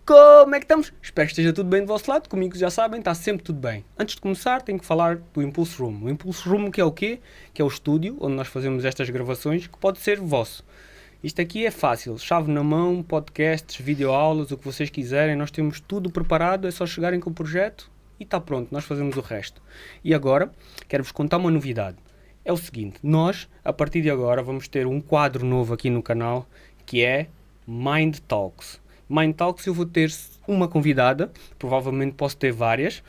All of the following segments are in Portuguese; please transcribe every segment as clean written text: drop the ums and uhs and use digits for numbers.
Como é que estamos? Espero que esteja tudo bem do vosso lado. Comigo já sabem, está sempre tudo bem. Antes de começar, tenho que falar do Impulse Room. O Impulse Room que é o quê? Que é o estúdio onde nós fazemos estas gravações, que pode ser vosso. Isto aqui é fácil, chave na mão, podcasts, videoaulas, o que vocês quiserem. Nós temos tudo preparado, é só chegarem com o projeto e está pronto, nós fazemos o resto. E agora, quero-vos contar uma novidade. É o seguinte, nós, a partir de agora, vamos ter um quadro novo aqui no canal, que é Mind Talks. Mind Talks eu vou ter uma convidada, provavelmente posso ter várias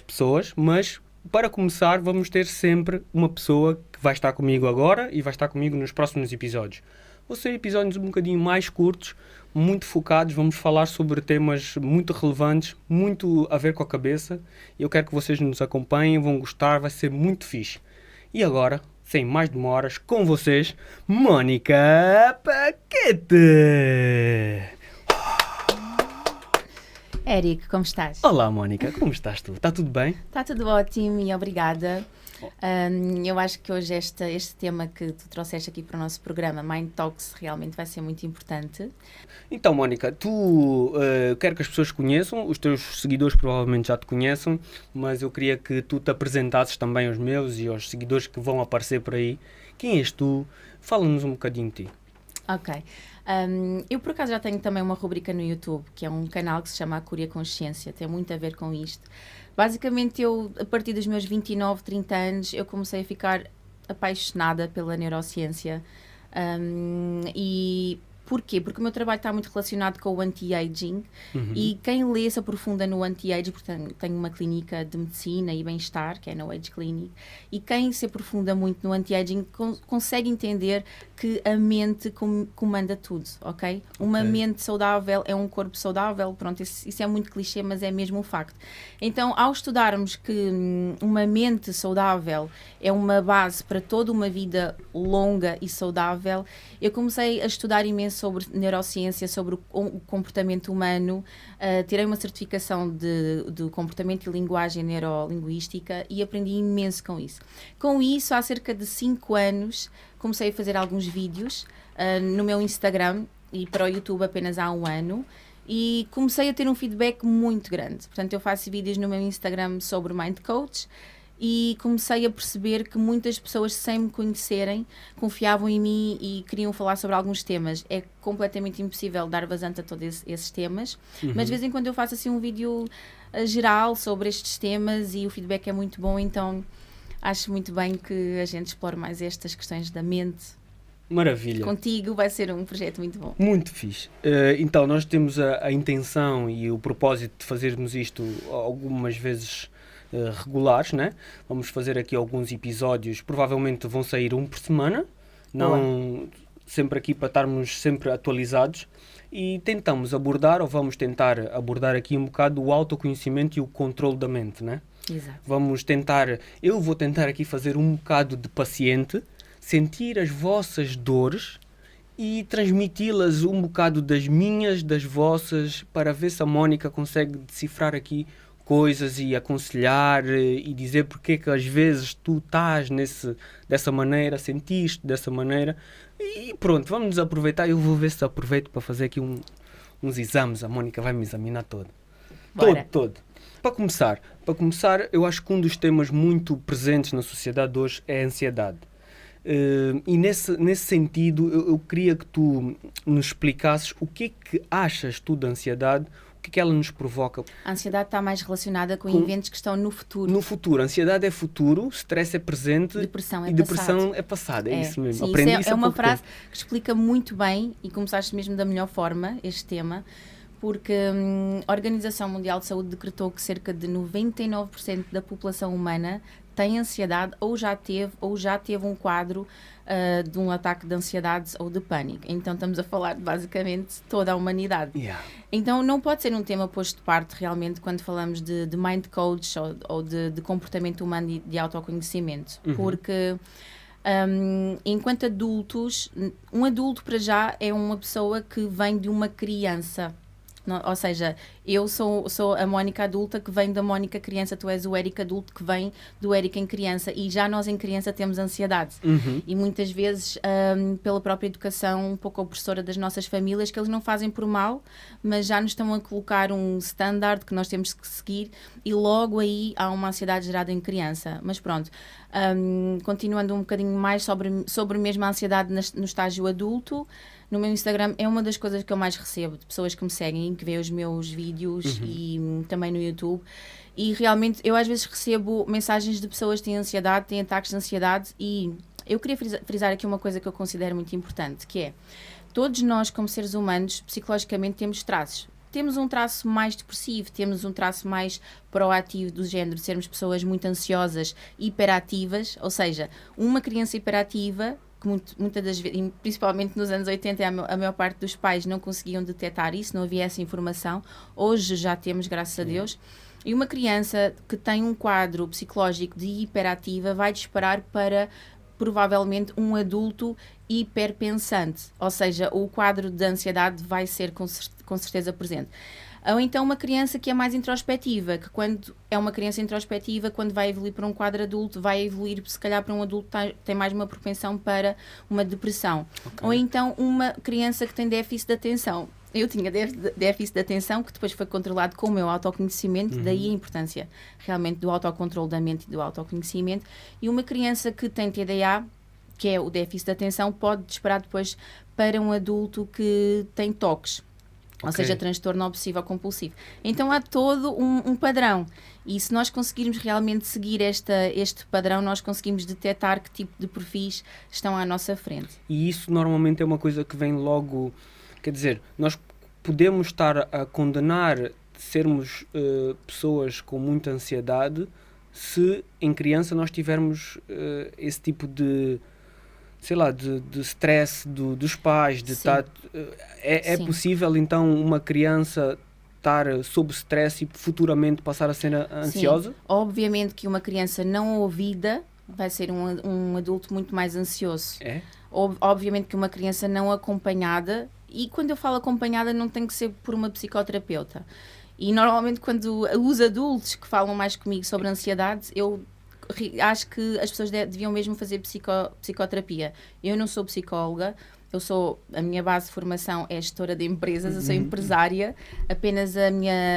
pessoas, mas para começar vamos ter sempre uma pessoa que vai estar comigo agora e vai estar comigo nos próximos episódios. Vão ser episódios um bocadinho mais curtos, muito focados, vamos falar sobre temas muito relevantes, muito a ver com a cabeça. Eu quero que vocês nos acompanhem, vão gostar, vai ser muito fixe. E agora, sem mais demoras, com vocês, Mónica Paquete! Eric, como estás? Olá, Mónica, como estás tu? Está tudo bem? Está tudo ótimo e obrigada. Eu acho que hoje este tema que tu trouxeste aqui para o nosso programa, Mind Talks, realmente vai ser muito importante. Então, Mónica, tu quero que as pessoas conheçam, os teus seguidores provavelmente já te conheçam, mas eu queria que tu te apresentasses também aos meus e aos seguidores que vão aparecer por aí. Quem és tu? Fala-nos um bocadinho de ti. Ok. Eu por acaso já tenho também uma rubrica no YouTube, que é um canal que se chama A Cura e a Consciência, tem muito a ver com isto. Basicamente eu, a partir dos meus 29, 30 anos, eu comecei a ficar apaixonada pela neurociência. E porquê? Porque o meu trabalho está muito relacionado com o anti-aging e quem lê se aprofunda no anti-aging, porque tenho uma clínica de medicina e bem-estar, que é No Age Clinic, e quem se aprofunda muito no anti-aging consegue entender que a mente comanda tudo, ok? Uma mente saudável é um corpo saudável, pronto, isso é muito clichê, mas é mesmo um facto. Então, ao estudarmos que uma mente saudável é uma base para toda uma vida longa e saudável, eu comecei a estudar imenso sobre neurociência, sobre o comportamento humano, tirei uma certificação de comportamento e linguagem neurolinguística e aprendi imenso com isso. Com isso, há cerca de 5 anos, comecei a fazer alguns vídeos no meu Instagram e para o YouTube apenas há 1 ano. E comecei a ter um feedback muito grande. Portanto, eu faço vídeos no meu Instagram sobre Mind Coach e comecei a perceber que muitas pessoas, sem me conhecerem, confiavam em mim e queriam falar sobre alguns temas. É completamente impossível dar vazante a todos esses temas, mas de vez em quando eu faço assim um vídeo geral sobre estes temas e o feedback é muito bom, então acho muito bem que a gente explore mais estas questões da mente. Maravilha. Contigo vai ser um projeto muito bom. Muito fixe. Então, nós temos a intenção e o propósito de fazermos isto algumas vezes regulares, né? Vamos fazer aqui alguns episódios, provavelmente vão sair um por semana, não sempre aqui para estarmos sempre atualizados, e tentamos abordar, ou vamos tentar abordar aqui um bocado o autoconhecimento e o controle da mente, né? Exato. Eu vou tentar aqui fazer um bocado de paciente, sentir as vossas dores e transmiti-las um bocado das minhas, das vossas, para ver se a Mónica consegue decifrar aqui coisas e aconselhar e dizer porque é que às vezes tu estás dessa maneira, sentiste dessa maneira. E pronto, vamos nos aproveitar. Eu vou ver se aproveito para fazer aqui uns exames. A Mónica vai me examinar todo. Bora. Todo. Para começar, eu acho que um dos temas muito presentes na sociedade hoje é a ansiedade. E nesse sentido, eu queria que tu nos explicasses o que é que achas tu da ansiedade, o que é que ela nos provoca. A ansiedade está mais relacionada com eventos que estão no futuro. No futuro. A ansiedade é futuro, stress é presente Depressão é e depressão é passado. É isso mesmo. Sim, Aprendi isso isso é há uma pouco frase tempo. que explica muito bem e começaste mesmo da melhor forma este tema, porque a Organização Mundial de Saúde decretou que cerca de 99% da população humana tem ansiedade ou já teve um quadro de um ataque de ansiedade ou de pânico. Então estamos a falar de basicamente toda a humanidade. Yeah. Então não pode ser um tema posto de parte realmente quando falamos de mind coach ou de comportamento humano e de autoconhecimento, porque enquanto adultos, um adulto para já é uma pessoa que vem de uma criança. Ou seja, eu sou a Mónica adulta que vem da Mónica criança, tu és o Érico adulto que vem do Érico em criança, e já nós em criança temos ansiedade. E muitas vezes, pela própria educação um pouco opressora das nossas famílias, que eles não fazem por mal, mas já nos estão a colocar um standard que nós temos que seguir, e logo aí há uma ansiedade gerada em criança. Mas pronto, continuando um bocadinho mais sobre mesmo a ansiedade no estágio adulto, no meu Instagram é uma das coisas que eu mais recebo de pessoas que me seguem, que veem os meus vídeos e também no YouTube. E realmente eu às vezes recebo mensagens de pessoas que têm ansiedade, têm ataques de ansiedade, e eu queria frisar aqui uma coisa que eu considero muito importante, que é, todos nós como seres humanos, psicologicamente temos traços. Temos um traço mais depressivo, temos um traço mais proativo, do género de sermos pessoas muito ansiosas, hiperativas, ou seja, uma criança hiperativa, que muitas das vezes, principalmente nos anos 80, a maior parte dos pais não conseguiam detectar isso, não havia essa informação. Hoje já temos, graças a Deus. E uma criança que tem um quadro psicológico de hiperativa vai disparar para, provavelmente, um adulto hiperpensante. Ou seja, o quadro de ansiedade vai ser com certeza presente. Ou então uma criança que é mais introspectiva, que quando é uma criança introspectiva, quando vai evoluir para um quadro adulto, vai evoluir se calhar para um adulto que tem mais uma propensão para uma depressão. Okay. Ou então uma criança que tem déficit de atenção. Eu tinha déficit de atenção, que depois foi controlado com o meu autoconhecimento, daí a importância realmente do autocontrole da mente e do autoconhecimento. E uma criança que tem TDA, que é o déficit de atenção, pode disparar depois para um adulto que tem toques. Ou seja, transtorno obsessivo-compulsivo. Então há todo um padrão. E se nós conseguirmos realmente seguir este padrão, nós conseguimos detectar que tipo de perfis estão à nossa frente. E isso normalmente é uma coisa que vem logo... Quer dizer, nós podemos estar a condenar sermos pessoas com muita ansiedade se em criança nós tivermos esse tipo de... sei lá, de stress dos pais, de estar... É possível, então, uma criança estar sob stress e futuramente passar a ser ansiosa? Sim. Obviamente que uma criança não ouvida vai ser um adulto muito mais ansioso. É? Obviamente que uma criança não acompanhada, e quando eu falo acompanhada não tem que ser por uma psicoterapeuta. E normalmente quando os adultos que falam mais comigo sobre ansiedade, eu acho que as pessoas deviam mesmo fazer psicoterapia. Eu não sou psicóloga, a minha base de formação é gestora de empresas, eu sou empresária, apenas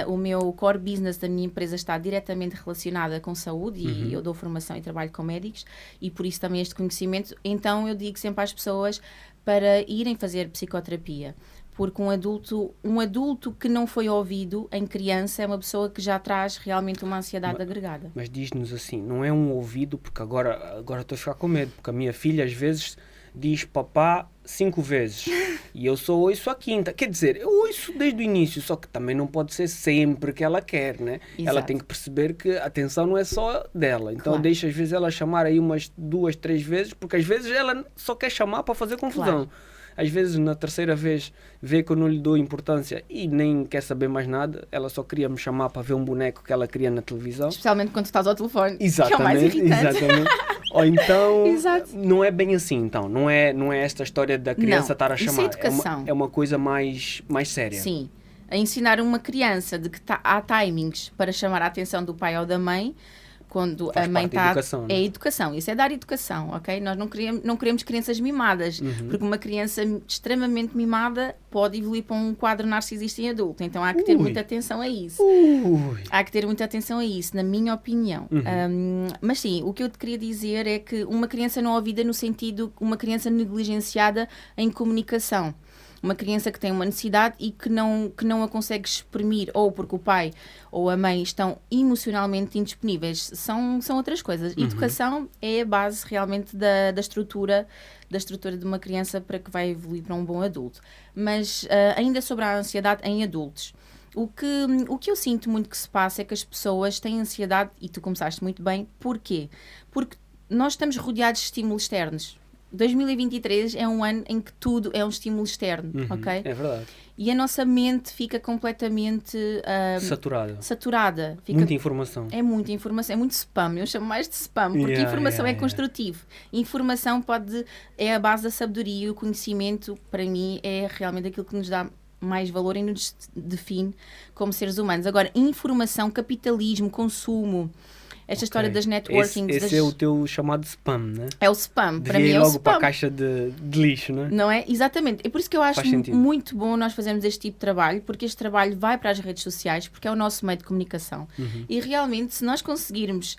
o meu core business da minha empresa está diretamente relacionada com saúde e eu dou formação e trabalho com médicos, e por isso também este conhecimento. Então eu digo sempre às pessoas para irem fazer psicoterapia. Porque um adulto que não foi ouvido em criança é uma pessoa que já traz realmente uma ansiedade agregada. Mas diz-nos assim, não é um ouvido, porque agora estou a ficar com medo, porque a minha filha às vezes diz papá 5 vezes e eu só ouço a quinta. Quer dizer, eu ouço desde o início, só que também não pode ser sempre que ela quer, né? Exato. Ela tem que perceber que a atenção não é só dela. Então deixa às vezes ela chamar aí umas 2, 3 vezes, porque às vezes ela só quer chamar para fazer confusão. Claro. Às vezes, na terceira vez, vê que eu não lhe dou importância e nem quer saber mais nada. Ela só queria me chamar para ver um boneco que ela queria na televisão. Especialmente quando estás ao telefone, exatamente, que é o mais irritante. Exatamente. Ou então, Exato. Não é bem assim, então. Não é esta história da criança estar a chamar. Isso é educação. É uma coisa mais séria. Sim. A ensinar uma criança de que há timings para chamar a atenção do pai ou da mãe, quando faz a mãe está... educação, né? É educação, isso é dar educação, ok? Nós não queremos crianças mimadas, porque uma criança extremamente mimada pode evoluir para um quadro narcisista em adulto, então há que ter muita atenção a isso. Há que ter muita atenção a isso, na minha opinião. Mas sim, o que eu te queria dizer é que uma criança não ouvida no sentido, uma criança negligenciada em comunicação. Uma criança que tem uma necessidade e que não a consegue exprimir, ou porque o pai ou a mãe estão emocionalmente indisponíveis, são outras coisas. Educação é a base realmente da estrutura de uma criança para que vai evoluir para um bom adulto. Mas ainda sobre a ansiedade em adultos, o que eu sinto muito que se passa é que as pessoas têm ansiedade, e tu começaste muito bem, porquê? Porque nós estamos rodeados de estímulos externos. 2023 é um ano em que tudo é um estímulo externo, ok? É verdade. E a nossa mente fica completamente... saturada. Muita informação. É muita informação, é muito spam. Eu chamo mais de spam, porque informação é construtivo. Informação é a base da sabedoria, e o conhecimento, para mim, é realmente aquilo que nos dá mais valor e nos define como seres humanos. Agora, informação, capitalismo, consumo, esta história das networkings... Esse é o teu chamado spam, né? É o spam. Para mim Devia ir é o logo para a spam. caixa de lixo, né? Não é? Exatamente. É por isso que eu acho Faz sentido. muito bom nós fazermos este tipo de trabalho, porque este trabalho vai para as redes sociais, porque é o nosso meio de comunicação. E realmente, se nós conseguirmos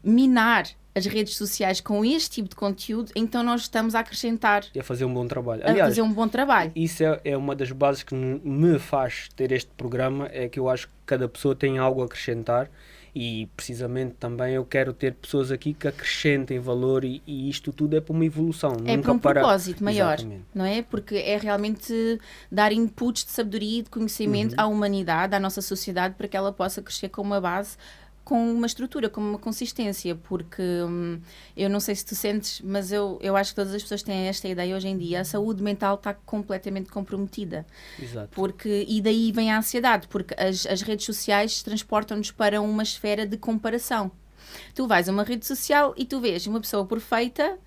minar as redes sociais com este tipo de conteúdo, então nós estamos a acrescentar, E a fazer um bom trabalho. a Aliás, fazer um bom trabalho. isso é uma das bases que me faz ter este programa, é que eu acho que cada pessoa tem algo a acrescentar e precisamente também eu quero ter pessoas aqui que acrescentem valor e isto tudo é para uma evolução. É nunca para um para... propósito maior, Exatamente. não é? Porque é realmente dar inputs de sabedoria e de conhecimento à humanidade, à nossa sociedade, para que ela possa crescer com uma base, com uma estrutura, com uma consistência, porque eu não sei se tu sentes, mas eu acho que todas as pessoas têm esta ideia hoje em dia, a saúde mental está completamente comprometida. Exato. E daí vem a ansiedade, porque as redes sociais transportam-nos para uma esfera de comparação. Tu vais a uma rede social e tu vês uma pessoa perfeita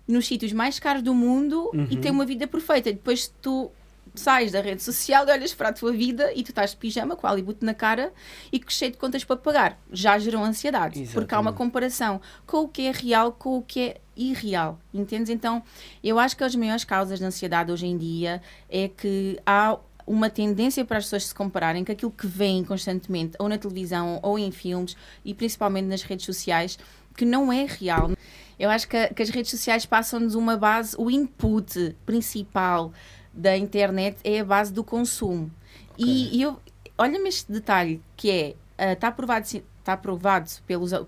nos sítios mais caros do mundo e tem uma vida perfeita. E depois tu sais da rede social e olhas para a tua vida e tu estás de pijama com a Halibut na cara e cheio de contas para pagar. Já gerou ansiedade. Exatamente. Porque há uma comparação com o que é real, com o que é irreal. Entendes? Então, eu acho que as maiores causas de ansiedade hoje em dia é que há uma tendência para as pessoas se compararem com aquilo que veem constantemente, ou na televisão, ou em filmes, e principalmente nas redes sociais, que não é real. Eu acho que as redes sociais passam-nos uma base, o input principal da internet é a base do consumo. Okay. E olha-me este detalhe, que é, está provado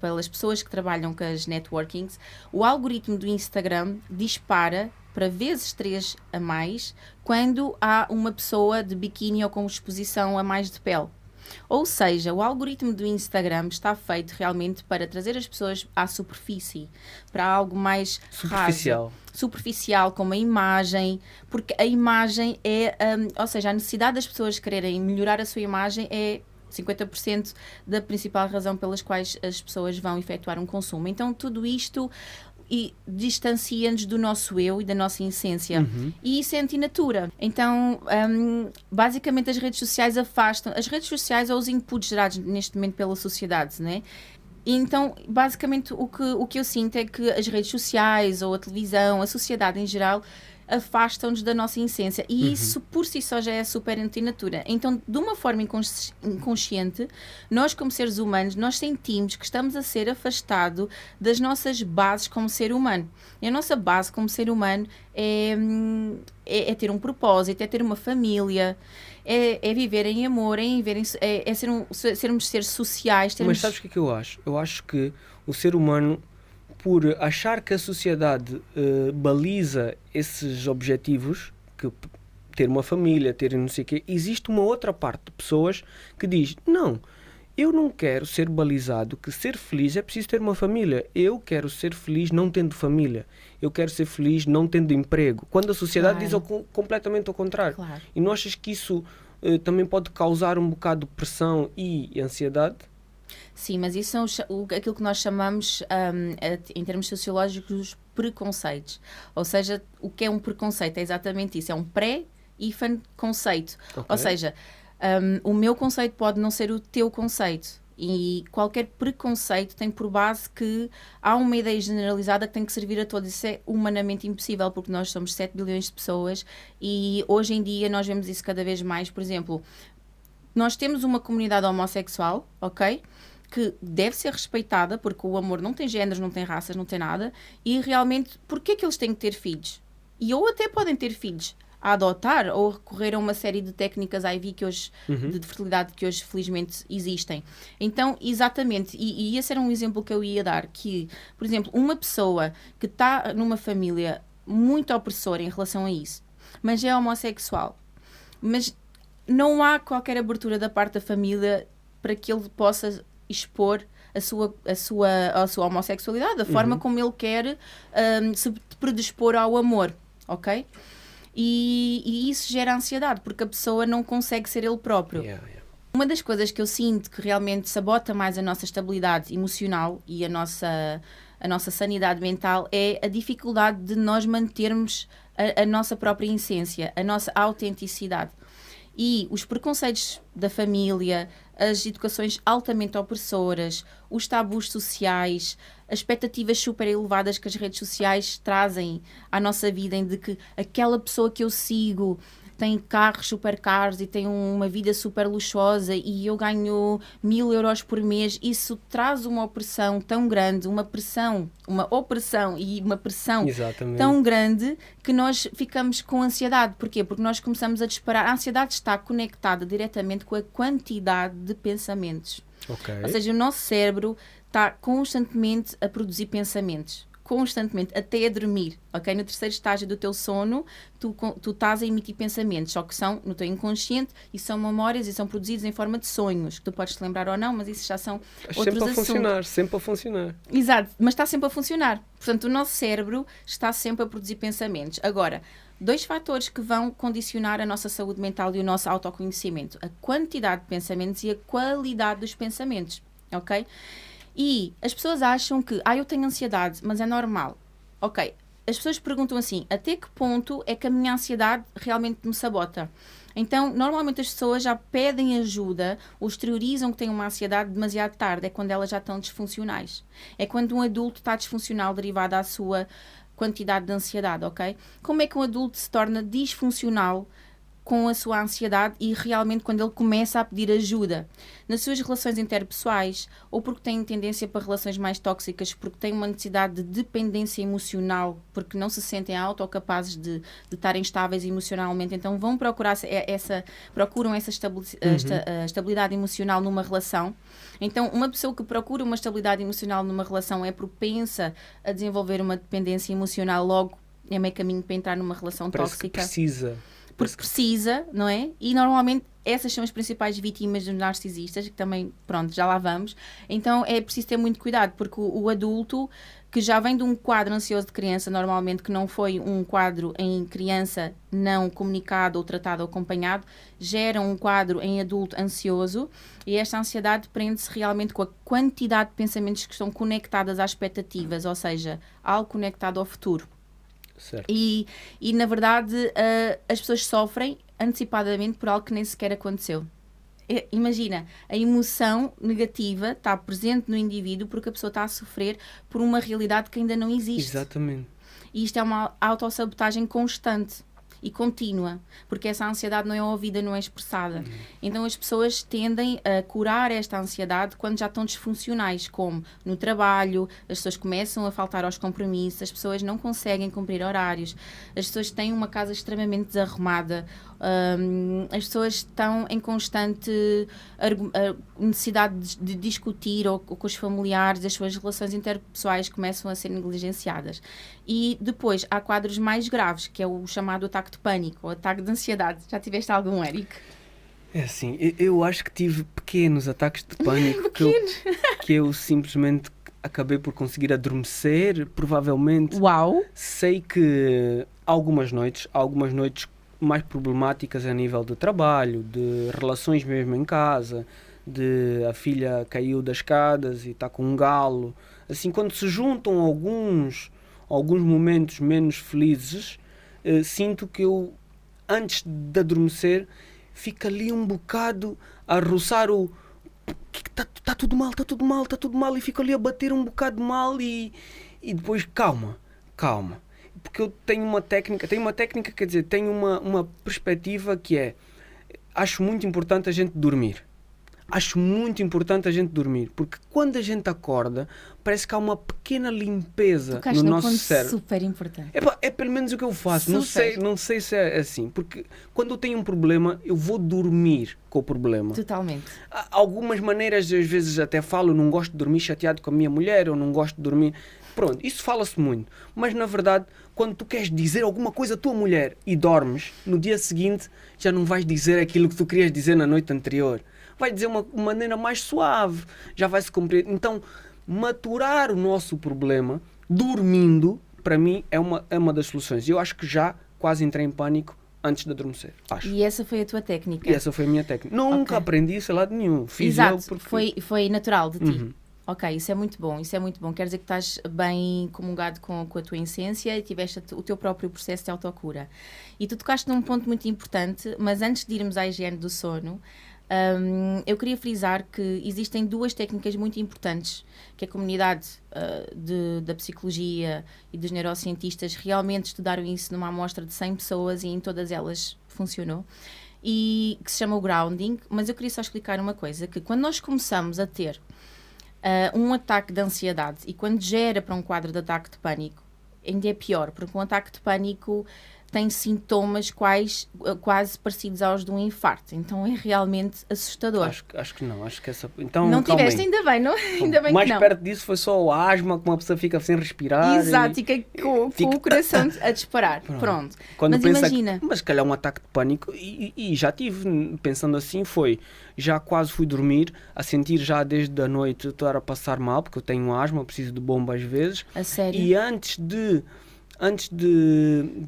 pelas pessoas que trabalham com as networkings, o algoritmo do Instagram dispara para vezes 3 a mais quando há uma pessoa de biquíni ou com exposição a mais de pele. Ou seja, o algoritmo do Instagram está feito realmente para trazer as pessoas à superfície, para algo mais superficial, como a imagem, porque a imagem é, ou seja, a necessidade das pessoas quererem melhorar a sua imagem é 50% da principal razão pelas quais as pessoas vão efetuar um consumo. Então, tudo isto distancia-nos do nosso eu e da nossa essência. E isso é antinatura. Então, basicamente, as redes sociais afastam. As redes sociais ou os inputs gerados neste momento pela sociedade, né? E então, basicamente, o que eu sinto é que as redes sociais ou a televisão, a sociedade em geral, afastam-nos da nossa essência. E isso, por si só, já é super antinatura. Então, de uma forma inconsciente, nós, como seres humanos, nós sentimos que estamos a ser afastados das nossas bases como ser humano. E a nossa base como ser humano é ter um propósito, é ter uma família, é viver em amor, sermos seres sociais. Mas sabes o que é que eu acho? Eu acho que o ser humano, por achar que a sociedade baliza esses objetivos, que ter uma família, ter não sei o quê, existe uma outra parte de pessoas que diz, não, eu não quero ser balizado, que ser feliz é preciso ter uma família. Eu quero ser feliz não tendo família. Eu quero ser feliz não tendo emprego. Quando a sociedade diz completamente ao contrário. Claro. E não achas que isso também pode causar um bocado de pressão e ansiedade? Sim, mas isso são aquilo que nós chamamos, em termos sociológicos, preconceitos. Ou seja, o que é um preconceito? É exatamente isso. É um pré-conceito. Okay. Ou seja, o meu conceito pode não ser o teu conceito. E qualquer preconceito tem por base que há uma ideia generalizada que tem que servir a todos. Isso é humanamente impossível, porque nós somos 7 bilhões de pessoas e hoje em dia nós vemos isso cada vez mais. Por exemplo, nós temos uma comunidade homossexual, ok? Que deve ser respeitada, porque o amor não tem géneros, não tem raças, não tem nada. E realmente, porquê é que eles têm que ter filhos? Ou até podem ter filhos a adotar ou recorrer a uma série de técnicas IV que hoje, de fertilidade que hoje felizmente existem. Então, exatamente, e esse era um exemplo que eu ia dar, que, por exemplo, uma pessoa que está numa família muito opressora em relação a isso, mas é homossexual, mas não há qualquer abertura da parte da família para que ele possa expor a sua homossexualidade, a forma como ele quer se predispor ao amor, ok? E isso gera ansiedade, porque a pessoa não consegue ser ele próprio. Uma das coisas que eu sinto que realmente sabota mais a nossa estabilidade emocional e a nossa a nossa sanidade mental, é a dificuldade de nós mantermos a nossa própria essência, a nossa autenticidade. E os preconceitos da família, as educações altamente opressoras, os tabus sociais, as expectativas super elevadas que as redes sociais trazem à nossa vida, em de que aquela pessoa que eu sigo tem carros super caros e tem uma vida super luxuosa e eu ganho 1.000 euros por mês, isso traz uma opressão tão grande, uma opressão e uma pressão Exatamente. tão grande que nós ficamos com ansiedade. Porquê? Porque nós começamos a disparar. A ansiedade está conectada diretamente com a quantidade de pensamentos. Ok. Ou seja, o nosso cérebro está constantemente a produzir pensamentos. Constantemente, até a dormir, ok? No terceiro estágio do teu sono, tu estás a emitir pensamentos, só que são no teu inconsciente e são memórias e são produzidos em forma de sonhos, que tu podes te lembrar ou não, mas isso já são outros assuntos. Sempre a funcionar. Exato, mas está sempre a funcionar. Portanto, o nosso cérebro está sempre a produzir pensamentos. Agora, 2 fatores que vão condicionar a nossa saúde mental e o nosso autoconhecimento: a quantidade de pensamentos e a qualidade dos pensamentos, ok? E as pessoas acham que, eu tenho ansiedade, mas é normal. Ok, as pessoas perguntam assim, até que ponto é que a minha ansiedade realmente me sabota? Então, normalmente as pessoas já pedem ajuda ou exteriorizam que têm uma ansiedade demasiado tarde, é quando elas já estão disfuncionais. É quando um adulto está disfuncional derivado da sua quantidade de ansiedade, ok? Como é que um adulto se torna disfuncional com a sua ansiedade e realmente quando ele começa a pedir ajuda nas suas relações interpessoais, ou porque tem tendência para relações mais tóxicas, porque tem uma necessidade de dependência emocional, porque não se sentem autocapazes de estarem estáveis emocionalmente, então vão procuram essa estabilidade emocional numa relação. Então, uma pessoa que procura uma estabilidade emocional numa relação é propensa a desenvolver uma dependência emocional, logo é meio caminho para entrar numa relação tóxica. Porque precisa, não é? E normalmente essas são as principais vítimas dos narcisistas, que também, pronto, já lá vamos. Então é preciso ter muito cuidado, porque o adulto que já vem de um quadro ansioso de criança, normalmente que não foi um quadro em criança não comunicado ou tratado ou acompanhado, gera um quadro em adulto ansioso, e esta ansiedade prende-se realmente com a quantidade de pensamentos que estão conectadas às expectativas, ou seja, algo conectado ao futuro. Certo. E na verdade, as pessoas sofrem antecipadamente por algo que nem sequer aconteceu. Imagina, a emoção negativa está presente no indivíduo porque a pessoa está a sofrer por uma realidade que ainda não existe. Exatamente. E isto é uma autossabotagem constante e contínua, porque essa ansiedade não é ouvida, não é expressada. Então as pessoas tendem a curar esta ansiedade quando já estão disfuncionais, como no trabalho, as pessoas começam a faltar aos compromissos, as pessoas não conseguem cumprir horários, as pessoas têm uma casa extremamente desarrumada, as pessoas estão em constante necessidade de discutir ou com os familiares, as suas relações interpessoais começam a ser negligenciadas. E depois há quadros mais graves, que é o chamado ataque de pânico ou ataque de ansiedade. Já tiveste algum, Eric? É assim, eu acho que tive pequenos ataques de pânico que eu simplesmente acabei por conseguir adormecer, provavelmente. Uau! Sei que algumas noites mais problemáticas a nível de trabalho, de relações mesmo em casa, de a filha caiu das escadas e está com um galo. Assim, quando se juntam alguns momentos menos felizes, sinto que eu, antes de adormecer, fico ali um bocado a roçar está tudo mal, e fico ali a bater um bocado mal e depois calma. Porque eu tenho uma técnica, quer dizer, tenho uma perspectiva que é, acho muito importante a gente dormir. Porque quando a gente acorda, parece que há uma pequena limpeza no nosso cérebro. Super importante. É pelo menos o que eu faço. Não sei se é assim. Porque quando eu tenho um problema, eu vou dormir com o problema. Totalmente. Há algumas maneiras, às vezes até falo, eu não gosto de dormir chateado com a minha mulher, eu não gosto de dormir... Pronto, isso fala-se muito. Mas na verdade, quando tu queres dizer alguma coisa à tua mulher e dormes, no dia seguinte já não vais dizer aquilo que tu querias dizer na noite anterior. Vai dizer uma maneira mais suave, já vai se compreender. Então, maturar o nosso problema dormindo, para mim, é uma das soluções. Eu acho que já quase entrei em pânico antes de adormecer. Acho. E essa foi a tua técnica? E essa foi a minha técnica. Nunca aprendi isso a lado nenhum. Fiz Exato, eu porque... foi natural de ti. Ok, isso é muito bom, isso é muito bom. Quer dizer que estás bem comungado com a tua essência e tiveste o teu próprio processo de autocura. E tu tocaste num ponto muito importante, mas antes de irmos à higiene do sono, eu queria frisar que existem duas técnicas muito importantes que a comunidade da psicologia e dos neurocientistas realmente estudaram isso numa amostra de 100 pessoas e em todas elas funcionou, e que se chama o grounding. Mas eu queria só explicar uma coisa, que quando nós começamos a ter um ataque de ansiedade e quando gera para um quadro de ataque de pânico, ainda é pior, porque um ataque de pânico tem sintomas quase parecidos aos de um infarto. Então é realmente assustador. Acho que não. Acho que essa... Então, não tiveste, ainda bem, não? Ainda bem mais que não. perto disso foi só o asma, que uma pessoa fica sem respirar. Exato, com o coração a disparar. Pronto. Quando Mas imagina. Mas se calhar um ataque de pânico, e já tive, pensando assim, já quase fui dormir, a sentir já desde a noite estar a passar mal, porque eu tenho asma, preciso de bomba às vezes. A sério? E antes de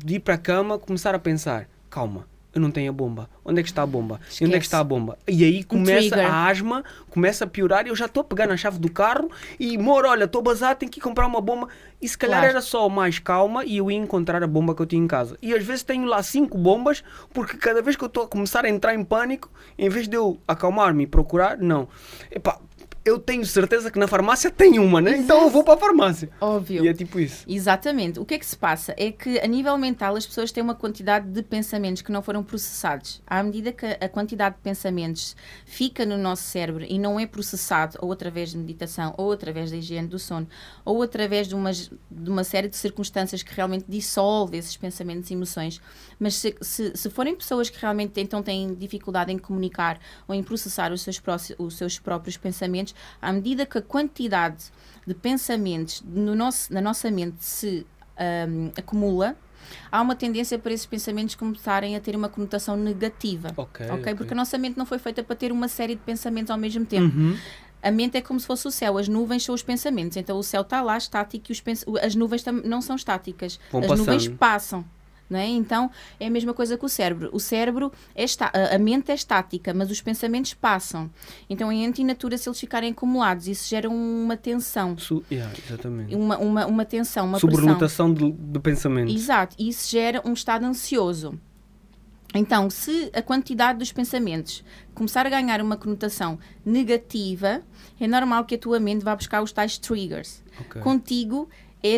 ir para a cama, começar a pensar, calma, eu não tenho a bomba. Onde é que está a bomba? Esquece. Onde é que está a bomba? E aí começa a asma, começa a piorar e eu já estou a pegar na chave do carro e, olha, estou basado, tenho que ir comprar uma bomba. E se calhar era só mais calma e eu ia encontrar a bomba que eu tinha em casa. E às vezes tenho lá 5 bombas, porque cada vez que eu estou a começar a entrar em pânico, em vez de eu acalmar-me e procurar, não. Epá, eu tenho certeza que na farmácia tem uma, né? Então eu vou para a farmácia. Óbvio. E é tipo isso. Exatamente. O que é que se passa? É que a nível mental as pessoas têm uma quantidade de pensamentos que não foram processados. À medida que a quantidade de pensamentos fica no nosso cérebro e não é processado, ou através de meditação, ou através da higiene do sono, ou através de uma série de circunstâncias que realmente dissolve esses pensamentos e emoções, mas se forem pessoas que realmente então têm dificuldade em comunicar ou em processar os seus próprios pensamentos, à medida que a quantidade de pensamentos na nossa mente se acumula, há uma tendência para esses pensamentos começarem a ter uma conotação negativa. Ok. Porque a nossa mente não foi feita para ter uma série de pensamentos ao mesmo tempo. A mente é como se fosse o céu, as nuvens são os pensamentos. Então o céu está lá estático e as nuvens não são estáticas. As nuvens passam. Não é? Então é a mesma coisa que o cérebro. O cérebro a mente é estática, mas os pensamentos passam. Então em antinatura, se eles ficarem acumulados, isso gera uma tensão. Exatamente. Uma tensão, uma sobrelotação de pensamento. Exato. E isso gera um estado ansioso. Então, se a quantidade dos pensamentos começar a ganhar uma conotação negativa, é normal que a tua mente vá buscar os tais triggers. Okay. Contigo é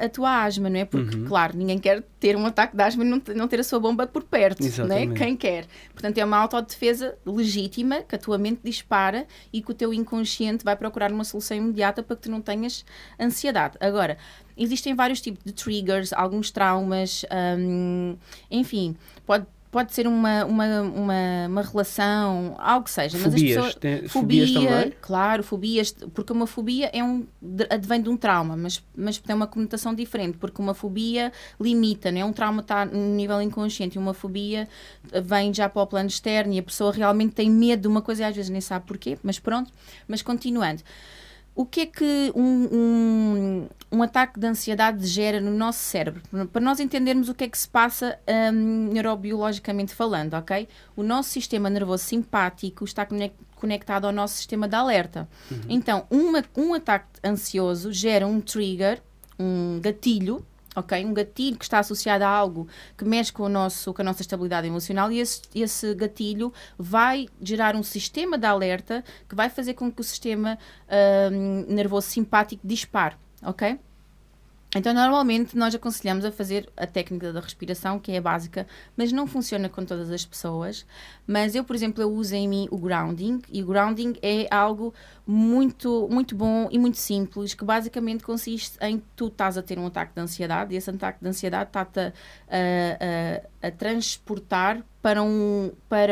a tua asma, não é? Porque, claro, ninguém quer ter um ataque de asma e não ter a sua bomba por perto, não é? Quem quer? Portanto, é uma autodefesa legítima que a tua mente dispara e que o teu inconsciente vai procurar uma solução imediata para que tu não tenhas ansiedade. Agora, existem vários tipos de triggers, alguns traumas, enfim, pode ser uma relação, algo que seja. Fobias, mas as pessoas, fobias também? Claro, fobias, porque uma fobia advém de um trauma, mas tem uma conotação diferente, porque uma fobia limita, né? Um trauma está no nível inconsciente e uma fobia vem já para o plano externo e a pessoa realmente tem medo de uma coisa e às vezes nem sabe porquê, mas pronto. Mas continuando. O que é que um ataque de ansiedade gera no nosso cérebro? Para nós entendermos o que é que se passa neurobiologicamente falando, ok? O nosso sistema nervoso simpático está conectado ao nosso sistema de alerta. Então, um ataque ansioso gera um trigger, um gatilho, ok? Um gatilho que está associado a algo que mexe com a nossa estabilidade emocional e esse gatilho vai gerar um sistema de alerta que vai fazer com que o sistema nervoso simpático dispare, ok? Então, normalmente, nós aconselhamos a fazer a técnica da respiração, que é a básica, mas não funciona com todas as pessoas. Mas eu, por exemplo, eu uso em mim o grounding, e o grounding é algo muito, muito bom e muito simples, que basicamente consiste em que tu estás a ter um ataque de ansiedade, e esse ataque de ansiedade está-te a transportar para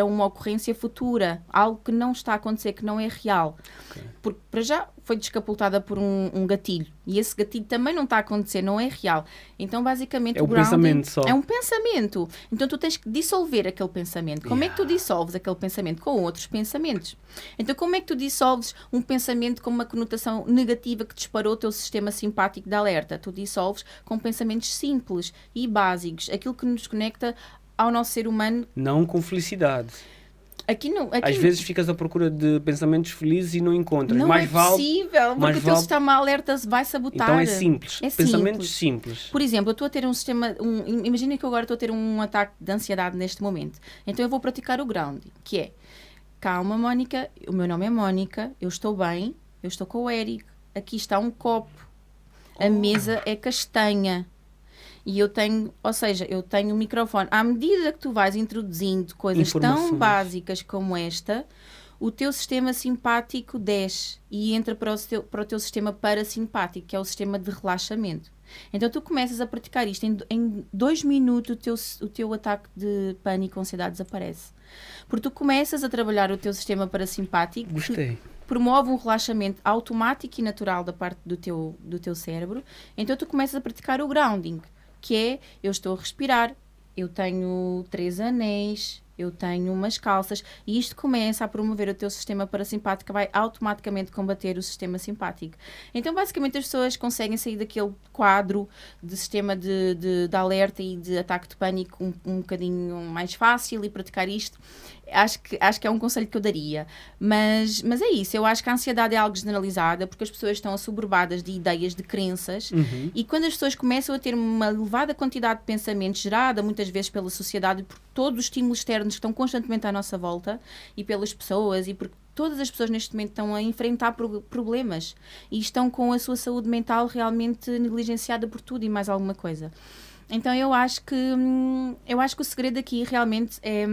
uma ocorrência futura, algo que não está a acontecer, que não é real. Okay. Porque, para já, foi descapultada por um gatilho, e esse gatilho também não está a acontecer, não é real. Então, basicamente, o pensamento só. É um pensamento. Então, tu tens que dissolver aquele pensamento. Como é que tu dissolves aquele pensamento? Com outros pensamentos. Então, como é que tu dissolves um pensamento com uma conotação negativa que disparou o teu sistema simpático de alerta? Tu dissolves com pensamentos simples e básicos, aquilo que nos conecta ao nosso ser humano. Não com felicidade. Às vezes ficas à procura de pensamentos felizes e não encontras. Não é possível, porque o teu sistema alerta vai sabotar. Então é simples. Pensamentos simples. Por exemplo, eu estou a ter um sistema... imagina que eu agora estou a ter um ataque de ansiedade neste momento. Então eu vou praticar o grounding, que é: calma, Mónica, o meu nome é Mónica, eu estou bem, eu estou com o Eric, aqui está um copo, a mesa é castanha. E eu tenho um microfone. À medida que tu vais introduzindo coisas tão básicas como esta, o teu sistema simpático desce e entra para o teu sistema parasimpático, que é o sistema de relaxamento. Então tu começas a praticar isto, em 2 minutos o teu ataque de pânico, ansiedade desaparece. Porque tu começas a trabalhar o teu sistema parasimpático. Gostei. Promove um relaxamento automático e natural da parte do teu cérebro. Então tu começas a praticar o grounding, que é: eu estou a respirar, eu tenho 3 anéis, eu tenho umas calças, e isto começa a promover o teu sistema parasimpático, que vai automaticamente combater o sistema simpático. Então, basicamente, as pessoas conseguem sair daquele quadro de sistema de alerta e de ataque de pânico um bocadinho mais fácil, e praticar isto. Acho que é um conselho que eu daria. Mas é isso. Eu acho que a ansiedade é algo generalizada, porque as pessoas estão assoberbadas de ideias, de crenças, e quando as pessoas começam a ter uma elevada quantidade de pensamentos gerada, muitas vezes pela sociedade, por todos os estímulos externos que estão constantemente à nossa volta, e pelas pessoas, e porque todas as pessoas neste momento estão a enfrentar problemas e estão com a sua saúde mental realmente negligenciada por tudo e mais alguma coisa. Então eu acho que o segredo aqui realmente é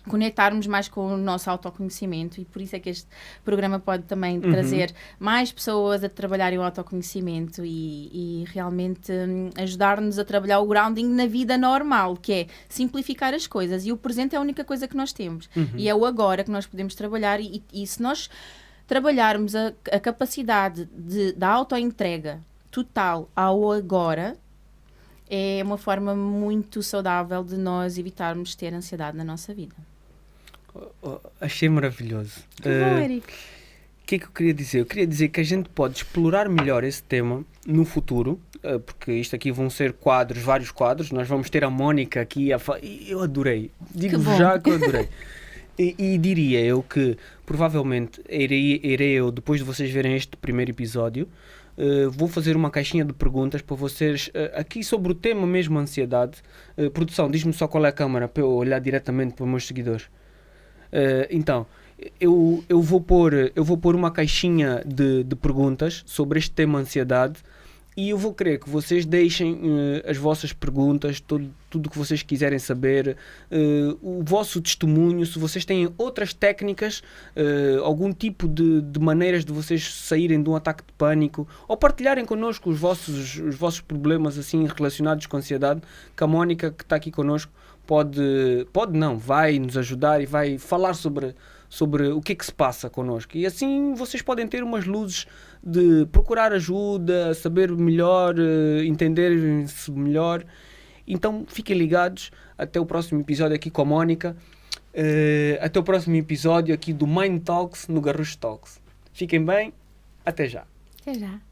conectarmos mais com o nosso autoconhecimento, e por isso é que este programa pode também trazer mais pessoas a trabalharem o autoconhecimento e realmente ajudar-nos a trabalhar o grounding na vida normal, que é simplificar as coisas, e o presente é a única coisa que nós temos, e é o agora que nós podemos trabalhar, e se nós trabalharmos a capacidade da autoentrega total ao agora, é uma forma muito saudável de nós evitarmos ter ansiedade na nossa vida. Achei maravilhoso. Que bom, Eric. O que é que eu queria dizer? Eu queria dizer que a gente pode explorar melhor esse tema no futuro, porque isto aqui vão ser vários quadros. Nós vamos ter a Mónica aqui e eu adorei. Digo-vos já que eu adorei. E diria eu que provavelmente irei eu, depois de vocês verem este primeiro episódio, vou fazer uma caixinha de perguntas para vocês aqui sobre o tema mesmo, ansiedade. Produção, diz-me só qual é a câmara para eu olhar diretamente para os meus seguidores. Então, eu vou pôr uma caixinha de perguntas sobre este tema ansiedade, e eu vou querer que vocês deixem as vossas perguntas, tudo o que vocês quiserem saber, o vosso testemunho, se vocês têm outras técnicas, algum tipo de maneiras de vocês saírem de um ataque de pânico, ou partilharem connosco os vossos problemas assim relacionados com a ansiedade, que a Mónica, que está aqui connosco, vai nos ajudar e vai falar sobre o que é que se passa connosco. E assim vocês podem ter umas luzes de procurar ajuda, saber melhor, entenderem-se melhor. Então fiquem ligados. Até o próximo episódio aqui com a Mónica. Até o próximo episódio aqui do Mind Talks no Garrucho Talks. Fiquem bem. Até já. Até já.